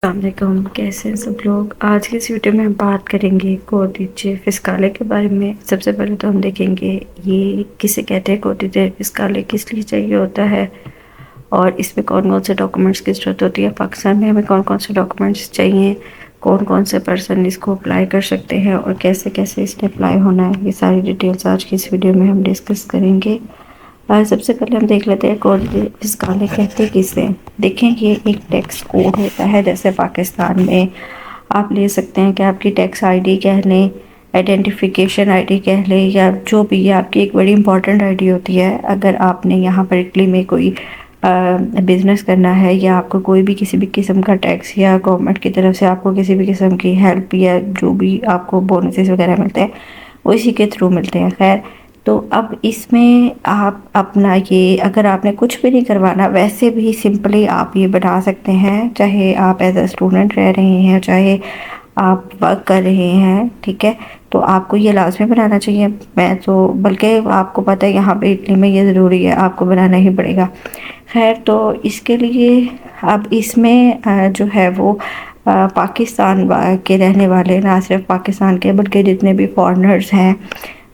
अस्सलामुअलैकुम, कैसे हैं सब लोग। आज की इस वीडियो में हम बात करेंगे कोडिce फिस्काले के बारे में। सबसे पहले तो हम देखेंगे ये किसे कहते हैं, कोडिce फिस्काले किस लिए चाहिए होता है और इसमें कौन कौन से डॉक्यूमेंट्स की ज़रूरत होती है। पाकिस्तान में हमें कौन कौन से डॉक्यूमेंट्स चाहिए, कौन कौन से पर्सन इसको अप्लाई कर सकते हैं और कैसे कैसे इसमें अप्लाई होना है, ये सारी डिटेल्स आज की इस वीडियो में हम डिस्कस करेंगे। सबसे पहले हम देख लेते हैं कोडिce फिस्काले कहते किसे। देखें, ये एक टैक्स कोड होता है। जैसे पाकिस्तान में आप ले सकते हैं कि आपकी टैक्स आईडी कह लें, आइडेंटिफिकेशन आईडी कह लें, या जो भी है आपकी एक बड़ी इंपॉर्टेंट आईडी होती है। अगर आपने यहाँ पर इटली में कोई बिज़नेस करना है या आपको कोई भी किसी भी किस्म का टैक्स या गवर्नमेंट की तरफ से आपको किसी भी किस्म की हेल्प या जो भी आपको बोनसेस वगैरह मिलते हैं वो इसी के थ्रू मिलते हैं। खैर, तो अब इसमें आप अपना ये, अगर आपने कुछ भी नहीं करवाना, वैसे भी सिंपली आप ये बना सकते हैं। चाहे आप एज अ स्टूडेंट रह रहे हैं, चाहे आप वर्क कर रहे हैं, ठीक है, तो आपको ये लाजमी बनाना चाहिए। मैं तो बल्कि आपको पता है यहाँ पे इटली में ये ज़रूरी है, आपको बनाना ही पड़ेगा। खैर, तो इसके लिए अब इसमें जो है वो पाकिस्तान के रहने वाले, ना सिर्फ पाकिस्तान के बल्कि जितने भी फॉरेनर्स हैं,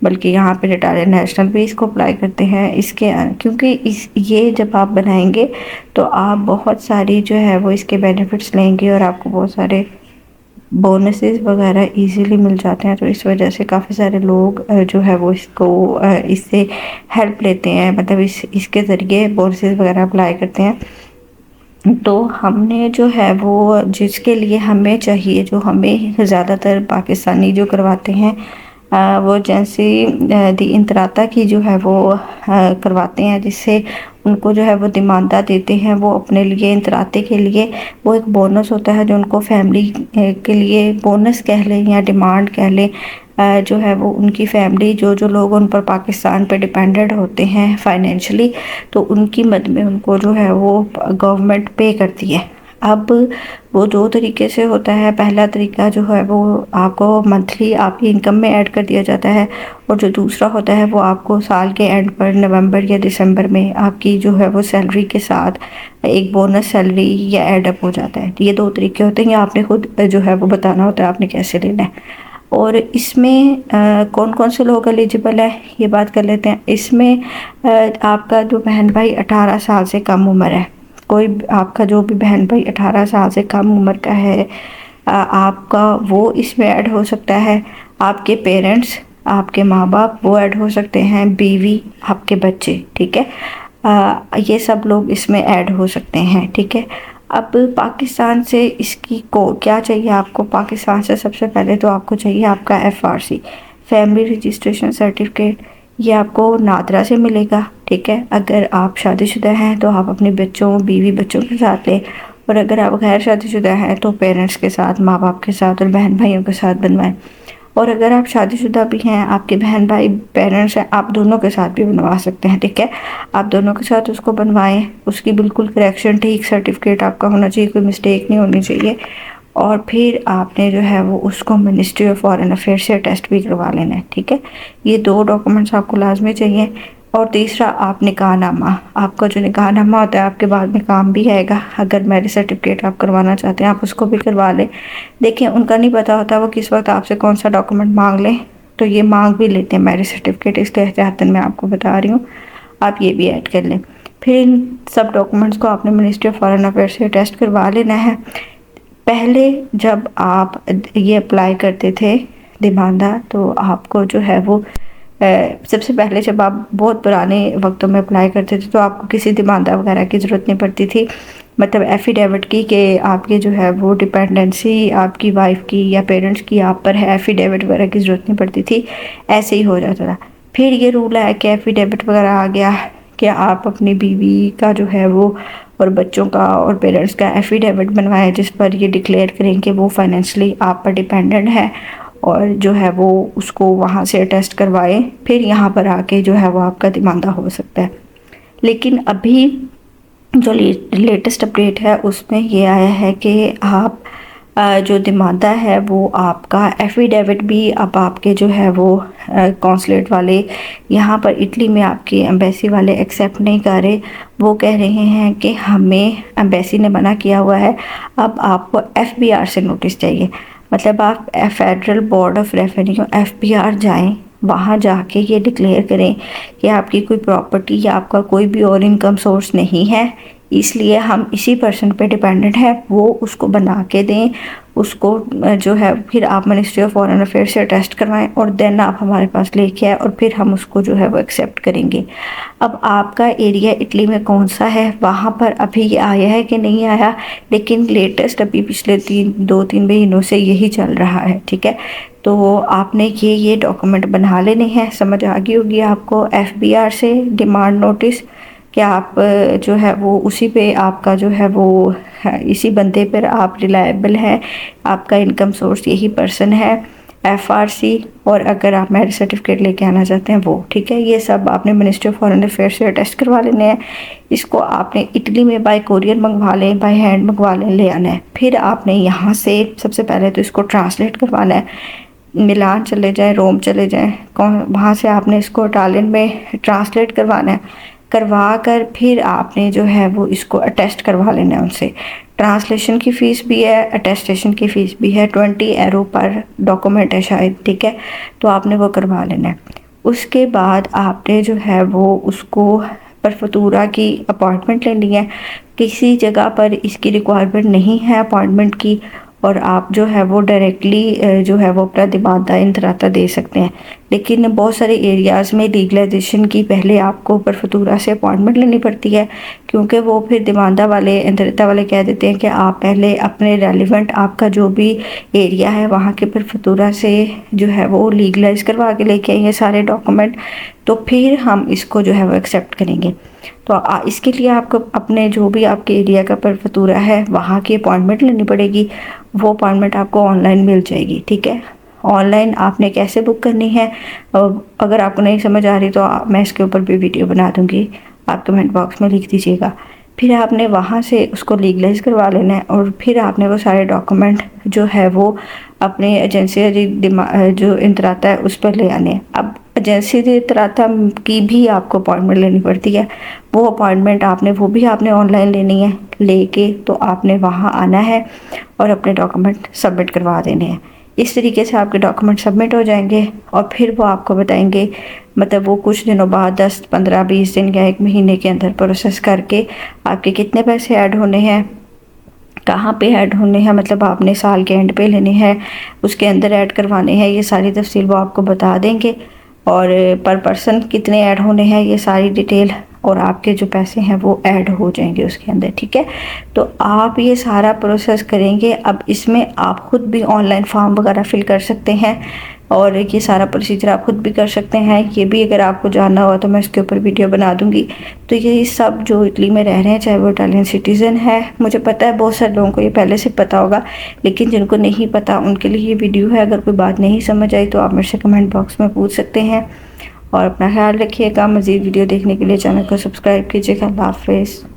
बल्कि यहाँ पे रिटायर्ड नेशनल भी इसको अप्लाई करते हैं। इसके क्योंकि ये जब आप बनाएंगे तो आप बहुत सारी जो है वो इसके बेनिफिट्स लेंगे और आपको बहुत सारे बोनसेस वगैरह इजीली मिल जाते हैं। तो इस वजह से काफ़ी सारे लोग जो है वो इससे हेल्प लेते हैं, मतलब इसके ज़रिए बोनसेस वगैरह अप्लाई करते हैं। तो हमने जो है वो जिसके लिए हमें चाहिए, जो हमें ज़्यादातर पाकिस्तानी जो करवाते हैं वो जैसे दी इंतराता की जो है वो करवाते हैं, जिससे उनको जो है वो दिमांदा देते हैं। वो अपने लिए इंतराते के लिए वो एक बोनस होता है जो उनको फैमिली के लिए बोनस कह लें या डिमांड कह लें, जो है वो उनकी फैमिली जो जो लोग उन पर पाकिस्तान पे डिपेंडेंट होते हैं फाइनेंशियली, तो उनकी मद में उनको जो है वो गवर्नमेंट पे करती है। अब वो दो तरीके से होता है। पहला तरीका जो है वो आपको मंथली आपकी इनकम में ऐड कर दिया जाता है, और जो दूसरा होता है वो आपको साल के एंड पर नवंबर या दिसंबर में आपकी जो है वो सैलरी के साथ एक बोनस सैलरी या ऐड अप हो जाता है। ये दो तरीके होते हैं, ये आपने खुद जो है वो बताना होता है आपने कैसे लेना है। और इसमें कौन कौन से लोग एलिजिबल है ये बात कर लेते हैं। इसमें आपका जो बहन भाई 18 साल से कम उम्र है, कोई आपका जो भी बहन भाई 18 साल से कम उम्र का है, आपका वो इसमें ऐड हो सकता है। आपके पेरेंट्स, आपके माँ बाप वो ऐड हो सकते हैं, बीवी, आपके बच्चे, ठीक है, ये सब लोग इसमें ऐड हो सकते हैं, ठीक है। अब पाकिस्तान से इसकी को क्या चाहिए आपको। पाकिस्तान से सबसे पहले तो आपको चाहिए आपका FRC, फैमिली रजिस्ट्रेशन सर्टिफिकेट। ये आपको नादरा से मिलेगा, ठीक है। अगर आप शादीशुदा हैं तो आप अपने बच्चों, बीवी बच्चों के साथ लें, और अगर आप गैर शादीशुदा हैं तो पेरेंट्स के साथ, माँ बाप के साथ और बहन भाइयों के साथ बनवाएं। और अगर आप शादीशुदा भी हैं, आपके बहन भाई पेरेंट्स हैं, आप दोनों के साथ भी बनवा सकते हैं, ठीक है। आप दोनों के साथ उसको बनवाएं। उसकी बिल्कुल करेक्शन ठीक सर्टिफिकेट आपका होना चाहिए, कोई मिस्टेक नहीं होनी चाहिए। और फिर आपने जो है वो उसको मिनिस्ट्री ऑफ फॉरेन अफेयर से टेस्ट भी करवा लेना है, ठीक है। ये दो डॉक्यूमेंट्स आपको लाजमी चाहिए। और तीसरा, आप निकाहनामा, आपका जो निकाहनामा होता है आपके बाद में काम भी आएगा। अगर मैरिज सर्टिफिकेट आप करवाना चाहते हैं आप उसको भी करवा लें। देखिए, उनका नहीं पता होता वो किस वक्त आपसे कौन सा डॉक्यूमेंट मांग लें, तो ये मांग भी लेते हैं मैरिज सर्टिफिकेट, इसलिए एहतियातन मैं आपको बता रही हूँ, आप ये भी ऐड कर लें। फिर इन सब डॉक्यूमेंट्स को आपने मिनिस्ट्री ऑफ फॉरेन अफेयर से टेस्ट करवा लेना है। पहले जब आप ये अप्लाई करते थे दिमांदा, तो आपको जो है वो सबसे पहले जब आप बहुत पुराने वक्तों में अप्लाई करते थे तो आपको किसी दिमांदा वगैरह की ज़रूरत नहीं पड़ती थी, मतलब एफिडेविट की कि आपकी जो है वो डिपेंडेंसी आपकी वाइफ की या पेरेंट्स की आप पर है, एफिडेविट वगैरह की ज़रूरत नहीं पड़ती थी, ऐसे ही हो जाता था। फिर ये रूल है कि एफिडेविट वगैरह आ गया कि आप अपनी बीवी का जो है वो और बच्चों का और पेरेंट्स का एफिडेविट बनवाएं, जिस पर ये डिक्लेयर करें कि वो फाइनेंशियली आप पर डिपेंडेंट है, और जो है वो उसको वहाँ से टेस्ट करवाएं। फिर यहाँ पर आके जो है वो आपका दिमांदा हो सकता है। लेकिन अभी जो लेटेस्ट अपडेट है उसमें ये आया है कि आप जो दिमांदा है वो आपका एफिडेविट भी अब आपके जो है वो कॉन्सुलेट वाले यहाँ पर इटली में आपके एम्बेसी वाले एक्सेप्ट नहीं कर रहे। वो कह रहे हैं कि हमें एम्बेसी ने मना किया हुआ है, अब आपको एफबीआर से नोटिस चाहिए। मतलब आप federal board of revenue FBR जाएं, वहाँ जाके ये डिक्लेयर करें कि आपकी कोई प्रॉपर्टी या आपका कोई भी और इनकम सोर्स नहीं है, इसलिए हम इसी पर्सन पे डिपेंडेंट है, वो उसको बना के दें। उसको जो है फिर आप मिनिस्ट्री ऑफ फॉरेन अफेयर से टेस्ट करवाएं और देन आप हमारे पास लेके आए और फिर हम उसको जो है वो एक्सेप्ट करेंगे। अब आपका एरिया इटली में कौन सा है, वहाँ पर अभी ये आया है कि नहीं आया, लेकिन लेटेस्ट अभी पिछले 2-3 महीनों से यही चल रहा है। ठीक है, तो आपने ये डॉक्यूमेंट बना लेने हैं। समझ आ गई होगी आपको, एफबीआर से डिमांड नोटिस कि आप जो है वो उसी पे आपका जो है वो इसी बंदे पर आप रिलायबल हैं, आपका इनकम सोर्स यही पर्सन है, एफआरसी, और अगर आप मैरिज सर्टिफिकेट लेके आना चाहते हैं वो। ठीक है, ये सब आपने मिनिस्ट्री ऑफ फॉरेन अफेयर से टेस्ट करवा लेने हैं। इसको आपने इटली में बाय कोरियर मंगवा लें, बाय हैंड मंगवा लें, ले आना है। फिर आपने यहाँ से सबसे पहले तो इसको ट्रांसलेट करवाना है। मिलान चले जाएं, रोम चले जाएं, वहाँ से आपने इसको इटालियन में ट्रांसलेट करवाना है। करवा कर फिर आपने जो है वो इसको अटेस्ट करवा लेना है उनसे। ट्रांसलेशन की फ़ीस भी है, अटेस्टेशन की फ़ीस भी है, 20 यूरो पर डॉक्यूमेंट है शायद। ठीक है, तो आपने वो करवा लेना है। उसके बाद आपने जो है वो उसको परफतूरा की अपॉइंटमेंट लेनी है। किसी जगह पर इसकी रिक्वायरमेंट नहीं है अपॉइंटमेंट की, और आप जो है वो डायरेक्टली जो है वो अपना दिमांदा इंतराता दे सकते हैं। लेकिन बहुत सारे एरियाज़ में लीगलाइजेशन की पहले आपको परफतूरा से अपॉइंटमेंट लेनी पड़ती है, क्योंकि वो फिर दिमांदा वाले इंतराता वाले कह देते हैं कि आप पहले अपने रेलिवेंट आपका जो भी एरिया है वहाँ के परफतूरा से जो है वो लीगलाइज करवा के लेके आएंगे सारे डॉक्यूमेंट, तो फिर हम इसको जो है वो एक्सेप्ट करेंगे। तो इसके लिए आपको अपने जो भी आपके एरिया का परफतूरा है वहाँ की अपॉइंटमेंट लेनी पड़ेगी। वो अपॉइंटमेंट आपको ऑनलाइन मिल जाएगी। ठीक है, ऑनलाइन आपने कैसे बुक करनी है, अगर आपको नहीं समझ आ रही तो मैं इसके ऊपर भी वीडियो बना दूँगी, आप कमेंट बॉक्स में लिख दीजिएगा। फिर आपने वहाँ से उसको लीगलाइज करवा लेना है और फिर आपने वो सारे डॉक्यूमेंट जो है वो अपने एजेंसी जो इंतराता है उस पर ले आने हैं। अब एजेंसी इंतराता की भी आपको अपॉइंटमेंट लेनी पड़ती है। वो अपॉइंटमेंट वो भी आपने ऑनलाइन लेनी है। लेके तो आपने वहाँ आना है और अपने डॉक्यूमेंट सबमिट करवा देने हैं। इस तरीके से आपके डॉक्यूमेंट सबमिट हो जाएंगे और फिर वो आपको बताएंगे, मतलब वो कुछ दिनों बाद 10, 15, 20 दिन या 1 महीने के अंदर प्रोसेस करके आपके कितने पैसे ऐड होने हैं, कहाँ पे ऐड होने हैं, मतलब आपने साल के एंड पे लेने हैं, उसके अंदर ऐड करवाने हैं, ये सारी तफसील वो आपको बता देंगे। और पर पर्सन कितने ऐड होने हैं ये सारी डिटेल, और आपके जो पैसे हैं वो ऐड हो जाएंगे उसके अंदर। ठीक है, तो आप ये सारा प्रोसेस करेंगे। अब इसमें आप ख़ुद भी ऑनलाइन फॉर्म वगैरह फिल कर सकते हैं और ये सारा प्रोसीजर आप खुद भी कर सकते हैं। ये भी अगर आपको जानना हो तो मैं इसके ऊपर वीडियो बना दूंगी। तो ये सब जो इटली में रह रहे हैं, चाहे वो इटालियन सिटीज़न है, मुझे पता है बहुत सारे लोगों को ये पहले से पता होगा, लेकिन जिनको नहीं पता उनके लिए ये वीडियो है। अगर कोई बात नहीं समझ आई तो आप मेरे से कमेंट बॉक्स में पूछ सकते हैं। और अपना ख्याल रखिएगा। मज़ीद वीडियो देखने के लिए चैनल को सब्सक्राइब कीजिएगा। अल्लाह हाफ़िज़।